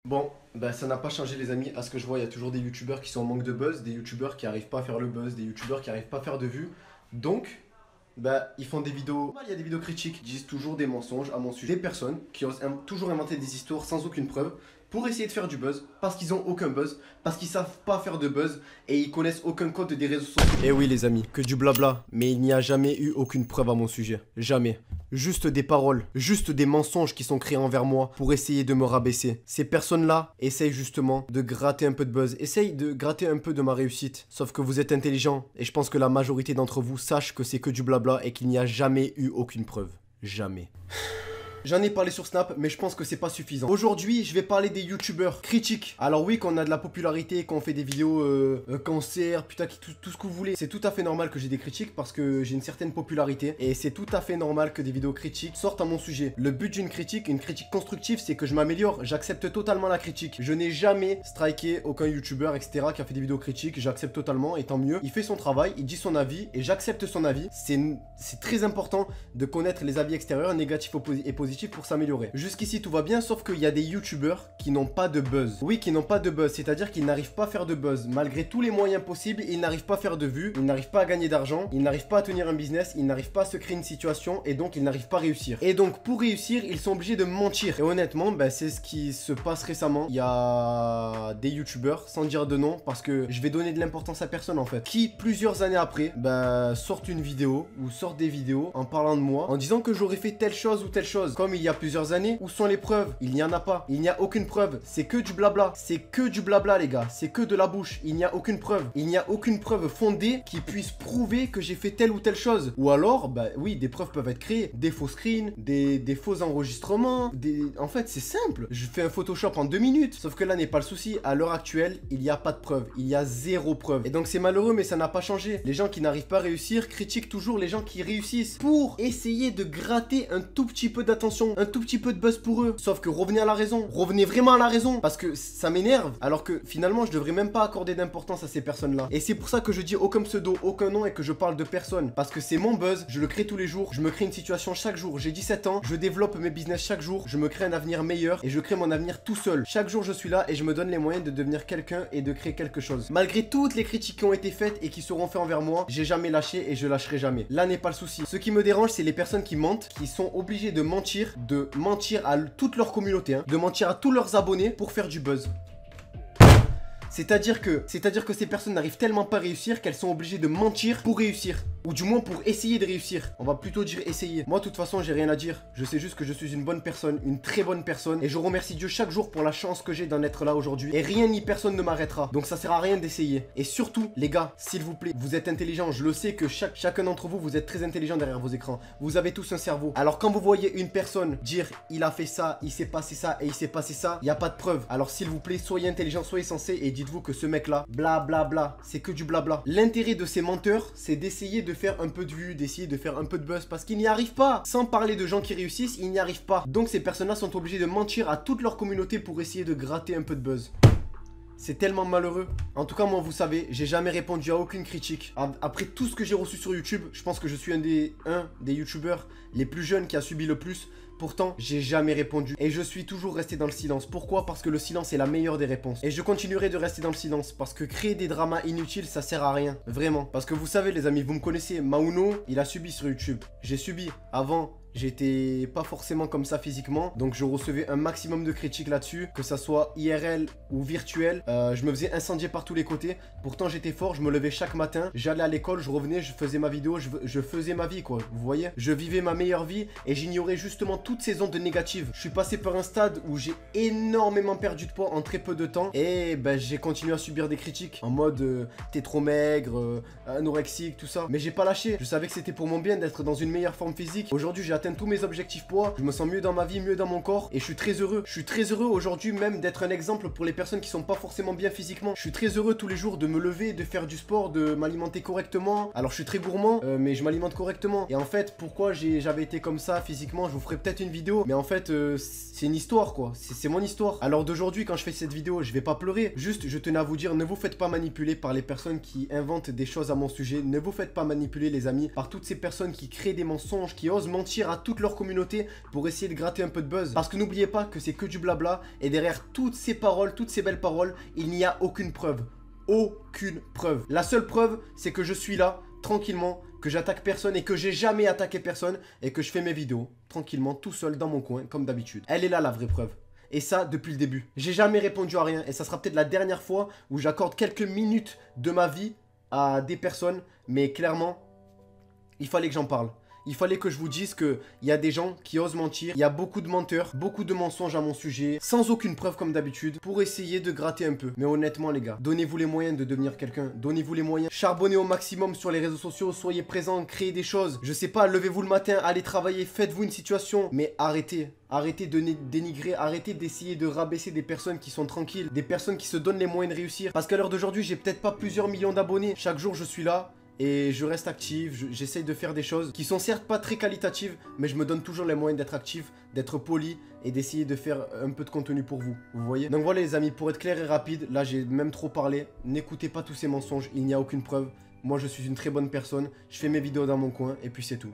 Bon, bah ça n'a pas changé les amis, à ce que je vois il y a toujours des youtubeurs qui sont en manque de buzz, des youtubeurs qui arrivent pas à faire le buzz, des youtubeurs qui arrivent pas à faire de vues. Donc, bah ils font des vidéos, il y a des vidéos critiques, ils disent toujours des mensonges à mon sujet. Des personnes qui osent toujours inventer des histoires sans aucune preuve pour essayer de faire du buzz, parce qu'ils ont aucun buzz, parce qu'ils savent pas faire de buzz et ils connaissent aucun code des réseaux sociaux. Et oui les amis, que du blabla, mais il n'y a jamais eu aucune preuve à mon sujet, jamais. Juste des paroles, juste des mensonges qui sont créés envers moi pour essayer de me rabaisser. Ces personnes-là essayent justement de gratter un peu de buzz, essayent de gratter un peu de ma réussite. Sauf que vous êtes intelligents et je pense que la majorité d'entre vous sachent que c'est que du blabla et qu'il n'y a jamais eu aucune preuve. Jamais. J'en ai parlé sur Snap, mais je pense que c'est pas suffisant. Aujourd'hui, je vais parler des youtubeurs critiques. Alors oui, quand on a de la popularité, quand on fait des vidéos cancer, putain, tout ce que vous voulez, c'est tout à fait normal que j'ai des critiques parce que j'ai une certaine popularité. Et c'est tout à fait normal que des vidéos critiques sortent à mon sujet. Le but d'une critique, une critique constructive, c'est que je m'améliore. J'accepte totalement la critique. Je n'ai jamais striké aucun youtubeur, etc. qui a fait des vidéos critiques. J'accepte totalement, et tant mieux. Il fait son travail, il dit son avis, et j'accepte son avis. C'est très important de connaître les avis extérieurs, négatifs et positifs, pour s'améliorer. Jusqu'ici tout va bien, sauf qu'il y a des youtubeurs qui n'ont pas de buzz. Oui, qui n'ont pas de buzz, c'est-à-dire qu'ils n'arrivent pas à faire de buzz. Malgré tous les moyens possibles, ils n'arrivent pas à faire de vues, ils n'arrivent pas à gagner d'argent, ils n'arrivent pas à tenir un business, ils n'arrivent pas à se créer une situation et donc ils n'arrivent pas à réussir. Et donc pour réussir, ils sont obligés de mentir. Et honnêtement, bah, c'est ce qui se passe récemment. Il y a des youtubeurs, sans dire de nom, parce que je vais donner de l'importance à personne en fait, qui plusieurs années après, bah, sortent une vidéo ou sortent des vidéos en parlant de moi, en disant que j'aurais fait telle chose ou telle chose. Comme il y a plusieurs années, où sont les preuves? Il n'y en a pas. Il n'y a aucune preuve. C'est que du blabla. C'est que du blabla, les gars. C'est que de la bouche. Il n'y a aucune preuve. Il n'y a aucune preuve fondée qui puisse prouver que j'ai fait telle ou telle chose. Ou alors, bah oui, des preuves peuvent être créées. Des faux screens, des faux enregistrements. En fait, c'est simple. Je fais un Photoshop en 2 minutes. Sauf que là n'est pas le souci. À l'heure actuelle, il n'y a pas de preuve. Il y a zéro preuve. Et donc, c'est malheureux, mais ça n'a pas changé. Les gens qui n'arrivent pas à réussir critiquent toujours les gens qui réussissent pour essayer de gratter un tout petit peu d'attention, un tout petit peu de buzz pour eux. Sauf que revenez à la raison. Revenez vraiment à la raison. Parce que ça m'énerve. Alors que finalement, je devrais même pas accorder d'importance à ces personnes-là. Et c'est pour ça que je dis aucun pseudo, aucun nom et que je parle de personne. Parce que c'est mon buzz. Je le crée tous les jours. Je me crée une situation chaque jour. J'ai 17 ans. Je développe mes business chaque jour. Je me crée un avenir meilleur. Et je crée mon avenir tout seul. Chaque jour, je suis là et je me donne les moyens de devenir quelqu'un et de créer quelque chose. Malgré toutes les critiques qui ont été faites et qui seront faites envers moi, j'ai jamais lâché et je lâcherai jamais. Là n'est pas le souci. Ce qui me dérange, c'est les personnes qui mentent, qui sont obligées de mentir à toute leur communauté, hein, de mentir à tous leurs abonnés pour faire du buzz. C'est-à-dire que ces personnes n'arrivent tellement pas à réussir qu'elles sont obligées de mentir pour réussir. Ou du moins pour essayer de réussir. On va plutôt dire essayer. Moi, de toute façon, j'ai rien à dire. Je sais juste que je suis une bonne personne, une très bonne personne. Et je remercie Dieu chaque jour pour la chance que j'ai d'en être là aujourd'hui. Et rien ni personne ne m'arrêtera. Donc ça sert à rien d'essayer. Et surtout, les gars, s'il vous plaît, vous êtes intelligents. Je le sais que chacun d'entre vous, vous êtes très intelligents derrière vos écrans. Vous avez tous un cerveau. Alors quand vous voyez une personne dire il a fait ça, il s'est passé ça et il s'est passé ça, il n'y a pas de preuve. Alors s'il vous plaît, soyez intelligents, soyez sensés et dites-vous que ce mec-là, bla bla bla, c'est que du blabla. L'intérêt de ces menteurs, c'est d'essayer de faire un peu de vue, d'essayer de faire un peu de buzz parce qu'ils n'y arrivent pas. Sans parler de gens qui réussissent, ils n'y arrivent pas. Donc ces personnes-là sont obligées de mentir à toute leur communauté pour essayer de gratter un peu de buzz. C'est tellement malheureux. En tout cas, moi, vous savez, j'ai jamais répondu à aucune critique. Après tout ce que j'ai reçu sur YouTube, je pense que je suis un des youtubeurs les plus jeunes qui a subi le plus. Pourtant, j'ai jamais répondu. Et je suis toujours resté dans le silence. Pourquoi? Parce que le silence est la meilleure des réponses. Et je continuerai de rester dans le silence. Parce que créer des dramas inutiles, ça sert à rien. Vraiment. Parce que vous savez, les amis, vous me connaissez. Mauno, il a subi sur YouTube. J'ai subi. Avant, j'étais pas forcément comme ça physiquement, donc je recevais un maximum de critiques là-dessus, que ça soit IRL ou virtuel. Je me faisais incendier par tous les côtés. Pourtant j'étais fort, je me levais chaque matin, j'allais à l'école, je revenais, je faisais ma vidéo, je faisais ma vie quoi, vous voyez. Je vivais ma meilleure vie et j'ignorais justement toutes ces ondes négatives. Je suis passé par un stade où j'ai énormément perdu de poids en très peu de temps et ben j'ai continué à subir des critiques en mode t'es trop maigre, anorexique, tout ça. Mais j'ai pas lâché, je savais que c'était pour mon bien d'être dans une meilleure forme physique. Aujourd'hui j'ai atteint tous mes objectifs poids, je me sens mieux dans ma vie, mieux dans mon corps et je suis très heureux. Je suis très heureux aujourd'hui même d'être un exemple pour les personnes qui sont pas forcément bien physiquement. Je suis très heureux tous les jours de me lever, de faire du sport, de m'alimenter correctement. Alors je suis très gourmand, mais je m'alimente correctement. Et en fait, pourquoi j'avais été comme ça physiquement, je vous ferai peut-être une vidéo. Mais en fait, c'est une histoire quoi, c'est mon histoire. Alors d'aujourd'hui, quand je fais cette vidéo, je vais pas pleurer. Juste, je tenais à vous dire, ne vous faites pas manipuler par les personnes qui inventent des choses à mon sujet. Ne vous faites pas manipuler les amis, par toutes ces personnes qui créent des mensonges, qui osent mentir à toute leur communauté pour essayer de gratter un peu de buzz. Parce que n'oubliez pas que c'est que du blabla et derrière toutes ces paroles, toutes ces belles paroles, il n'y a aucune preuve. Aucune preuve. La seule preuve, c'est que je suis là, tranquillement, que j'attaque personne et que j'ai jamais attaqué personne et que je fais mes vidéos, tranquillement, tout seul dans mon coin, comme d'habitude. Elle est là la vraie preuve. Et ça, depuis le début. J'ai jamais répondu à rien et ça sera peut-être la dernière fois où j'accorde quelques minutes de ma vie à des personnes, mais clairement, il fallait que j'en parle. Il fallait que je vous dise qu'il y a des gens qui osent mentir. Il y a beaucoup de menteurs, beaucoup de mensonges à mon sujet, sans aucune preuve comme d'habitude, pour essayer de gratter un peu. Mais honnêtement les gars, donnez-vous les moyens de devenir quelqu'un. Donnez-vous les moyens. Charbonnez au maximum sur les réseaux sociaux, soyez présents, créez des choses. Je sais pas, levez-vous le matin, allez travailler, faites-vous une situation. Mais arrêtez. Arrêtez de dénigrer, arrêtez d'essayer de rabaisser des personnes qui sont tranquilles, des personnes qui se donnent les moyens de réussir. Parce qu'à l'heure d'aujourd'hui, j'ai peut-être pas plusieurs millions d'abonnés. Chaque jour, je suis là. Et je reste actif, j'essaye de faire des choses qui sont certes pas très qualitatives, mais je me donne toujours les moyens d'être actif, d'être poli et d'essayer de faire un peu de contenu pour vous, vous voyez. Donc voilà les amis, pour être clair et rapide, là j'ai même trop parlé, n'écoutez pas tous ces mensonges, il n'y a aucune preuve. Moi je suis une très bonne personne, je fais mes vidéos dans mon coin et puis c'est tout.